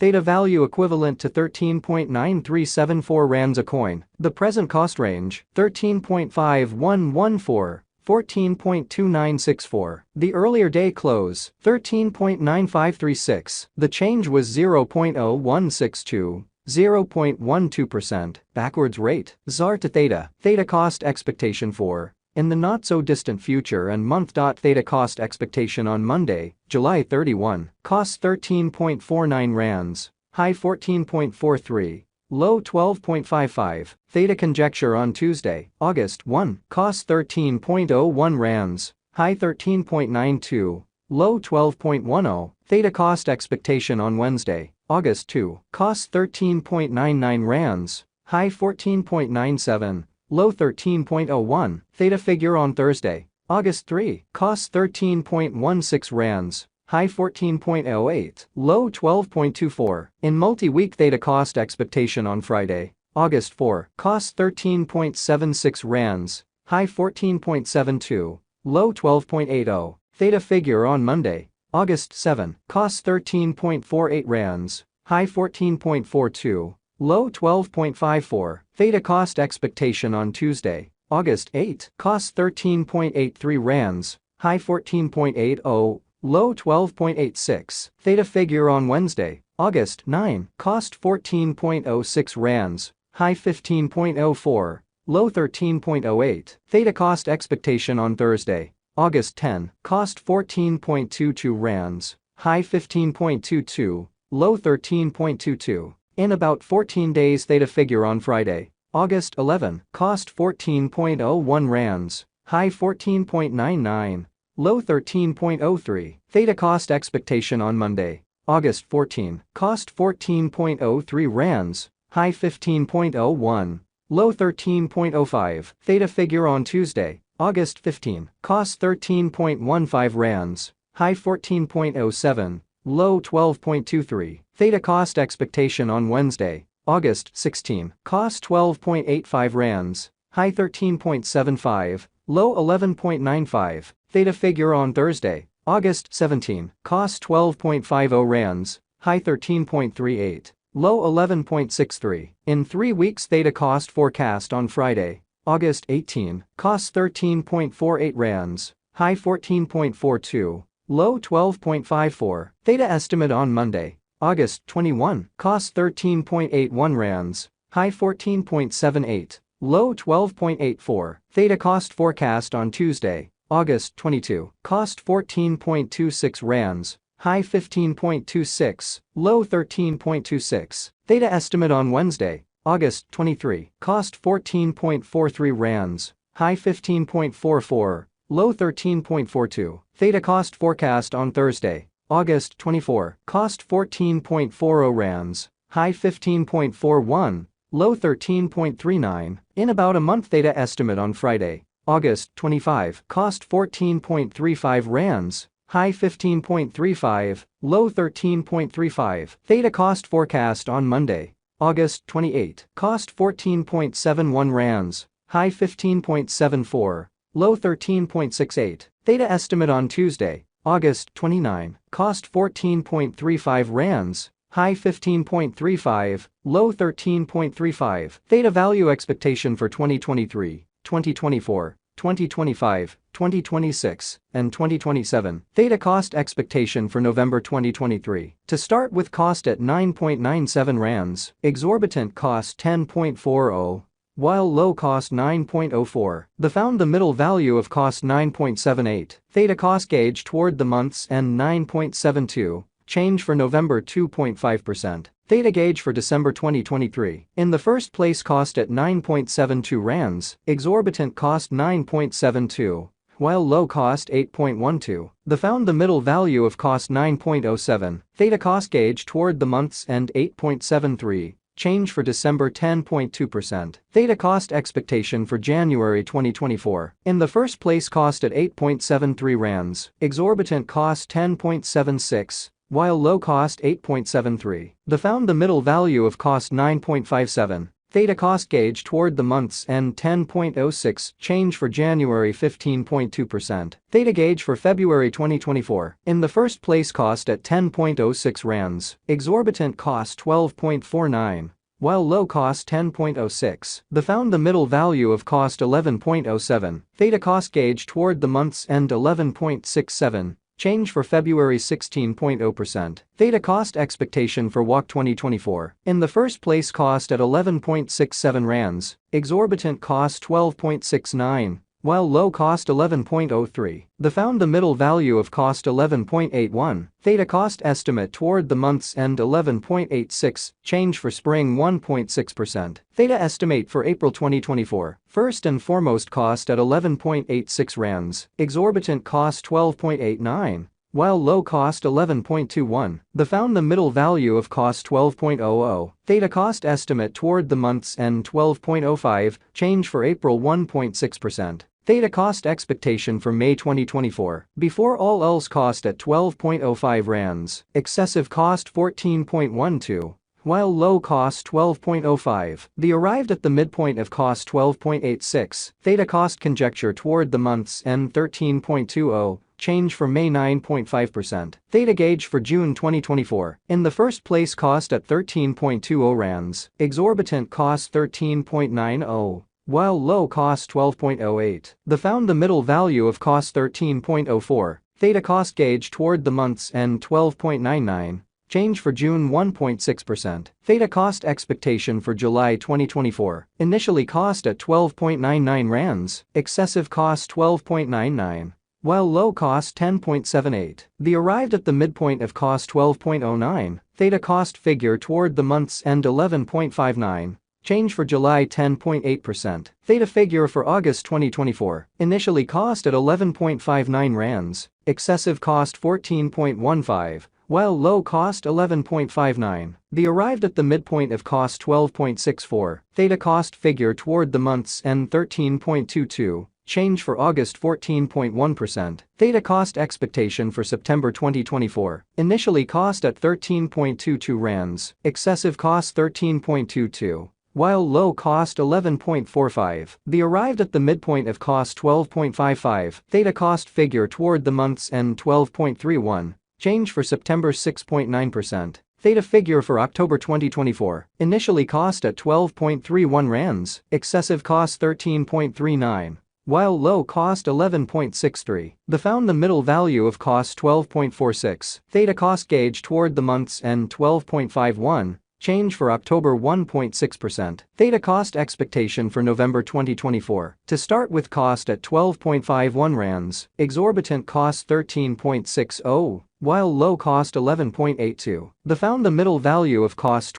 Theta value equivalent to 13.9374 rands a coin. The present cost range, 13.5114. 14.2964. The earlier day close, 13.9536. The change was 0.0162, 0.12%. Backwards rate, ZAR to Theta. Theta cost expectation for in the not-so-distant future and month. Theta cost expectation on Monday, July 31, costs 13.49 rands, high 14.43. Low 12.55. Theta conjecture on Tuesday, August 1, costs 13.01 rands, high 13.92, low 12.10. Theta cost expectation on Wednesday, August 2, costs 13.99 rands, high 14.97, low 13.01. Theta figure on Thursday, August 3, costs 13.16 rands, high 14.08, low 12.24. In multi-week Theta cost expectation on Friday, August 4, costs 13.76 rands, high 14.72, low 12.80. Theta figure on Monday, August 7, costs 13.48 rands, high 14.42, low 12.54. Theta cost expectation on Tuesday, August 8, costs 13.83 rands, high 14.80, low 12.86. Theta figure on Wednesday, August 9, cost 14.06 rands, high 15.04, low 13.08. Theta cost expectation on Thursday, August 10, cost 14.22 rands, high 15.22, low 13.22. In about 14 days Theta figure on Friday, August 11, cost 14.01 rands, high 14.99, low 13.03. Theta cost expectation on Monday, August 14, cost 14.03 rands, high 15.01, low 13.05. Theta figure on Tuesday, August 15, cost 13.15 rands, high 14.07, low 12.23. Theta cost expectation on Wednesday, August 16, cost 12.85 rands, high 13.75, low 11.95. Theta figure on Thursday, August 17, cost 12.50 rands, high 13.38, low 11.63. In 3 weeks Theta cost forecast on Friday, August 18, costs 13.48 rands, high 14.42, low 12.54. Theta estimate on Monday, August 21, costs 13.81 rands, high 14.78, low 12.84. Theta cost forecast on Tuesday, August 22, cost 14.26 rands, high 15.26, low 13.26. Theta estimate on Wednesday, August 23, cost 14.43 rands, high 15.44, low 13.42. Theta cost forecast on Thursday, August 24, cost 14.40 rands, high 15.41, low 13.39. In about a month Theta estimate on Friday, August 25, cost 14.35 rands, high 15.35, low 13.35. Theta cost forecast on Monday, August 28, cost 14.71 rands, high 15.74, low 13.68. Theta estimate on Tuesday, August 29, cost 14.35 rands, high 15.35, low 13.35. Theta value expectation for 2023, 2024, 2025, 2026, and 2027. Theta cost expectation for November 2023. To start with cost at 9.97 rands, exorbitant cost 10.40, while low cost 9.04. Found the middle value of cost 9.78. Theta cost gauge toward the month's end 9.72. Change for November 2.5%. Theta gauge for December 2023. In the first place cost at 9.72 rands, exorbitant cost 9.72, while low cost 8.12. Found the middle value of cost 9.07. Theta cost gauge toward the month's end 8.73. Change for December 10.2%. Theta cost expectation for January 2024. In the first place cost at 8.73 rands, exorbitant cost 10.76, while low cost 8.73. Found the middle value of cost 9.57. Theta cost gauge toward the month's end 10.06, change for January 15.2%. Theta gauge for February 2024. In the first place, cost at 10.06 rands, exorbitant cost 12.49. While low cost 10.06, found the middle value of cost 11.07, Theta cost gauge toward the month's end 11.67, change for February 16.0%, Theta cost expectation for WOC 2024. In the first place, cost at 11.67 rands, exorbitant cost 12.69. While low cost 11.03, found the middle value of cost 11.81, Theta cost estimate toward the month's end 11.86, change for spring 1.6%. Theta estimate for April 2024, first and foremost cost at 11.86 rands, exorbitant cost 12.89. While low cost 11.21, found the middle value of cost 12.00, Theta cost estimate toward the month's end 12.05, change for April 1.6%. Theta cost expectation for May 2024, before all else cost at 12.05 rands, excessive cost 14.12. While low cost 12.05, arrived at the midpoint of cost 12.86, Theta cost conjecture toward the month's end 13.20, change for May 9.5%. Theta gauge for June 2024, in the first place cost at 13.20 rands, exorbitant cost 13.90. While low cost 12.08, found the middle value of cost 13.04, Theta cost gauge toward the month's end 12.99, change for June 1.6%. Theta cost expectation for July 2024, initially cost at 12.99 rands, excessive cost 12.99. While low cost 10.78, arrived at the midpoint of cost 12.09, Theta cost figure toward the month's end 11.59, change for July 10.8%. Theta figure for August 2024, initially cost at 11.59 rands, excessive cost 14.15, while low cost 11.59, arrived at the midpoint of cost 12.64, Theta cost figure toward the month's end 13.22, change for August 14.1%. Theta cost expectation for September 2024, initially cost at 13.22 rands, excessive cost 13.22. While low cost 11.45, arrived at the midpoint of cost 12.55, Theta cost figure toward the month's end 12.31, change for September 6.9%. Theta figure for October 2024, initially cost at 12.31 rands, excessive cost 13.39. While low cost 11.63, found the middle value of cost 12.46, Theta cost gauge toward the month's end 12.51, change for October 1.6%. Theta cost expectation for November 2024, to start with cost at 12.51 rands, exorbitant cost 13.60, while low cost 11.82, found the middle value of cost